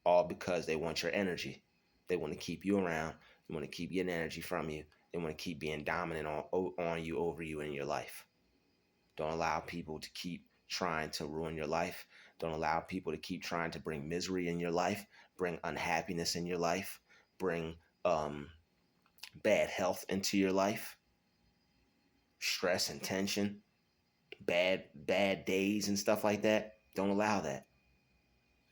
All because they want your energy. They want to keep you around. They want to keep getting energy from you. They want to keep being dominant on you, over you in your life. Don't allow people to keep trying to ruin your life. Don't allow people to keep trying to bring misery in your life, bring unhappiness in your life, bring bad health into your life, stress and tension, bad days and stuff like that. Don't allow that.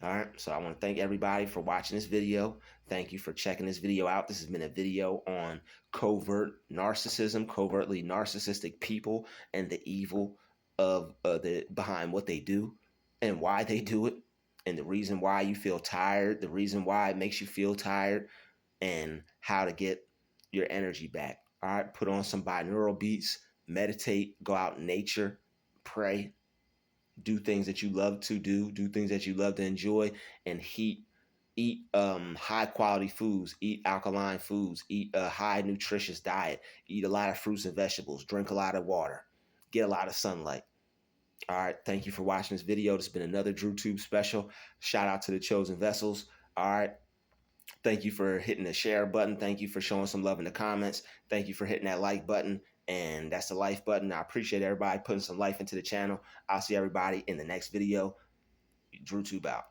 All right. So I want to thank everybody for watching this video. Thank you for checking this video out. This has been a video on covert narcissism, covertly narcissistic people, and the evil of the behind what they do and why they do it, and the reason why you feel tired, the reason why it makes you feel tired, and how to get your energy back. All right. Put on some binaural beats, meditate, go out in nature, pray, do things that you love to do things that you love to enjoy, and eat high quality foods, eat alkaline foods, eat a high nutritious diet, eat a lot of fruits and vegetables, drink a lot of water, get a lot of sunlight. All right, thank you for watching this video. This has been another DrewTube special. Shout out to the chosen vessels. All right, thank you for hitting the share button. Thank you for showing some love in the comments. Thank you for hitting that like button. And that's the life button. I appreciate everybody putting some life into the channel. I'll see everybody in the next video. DrewTube out.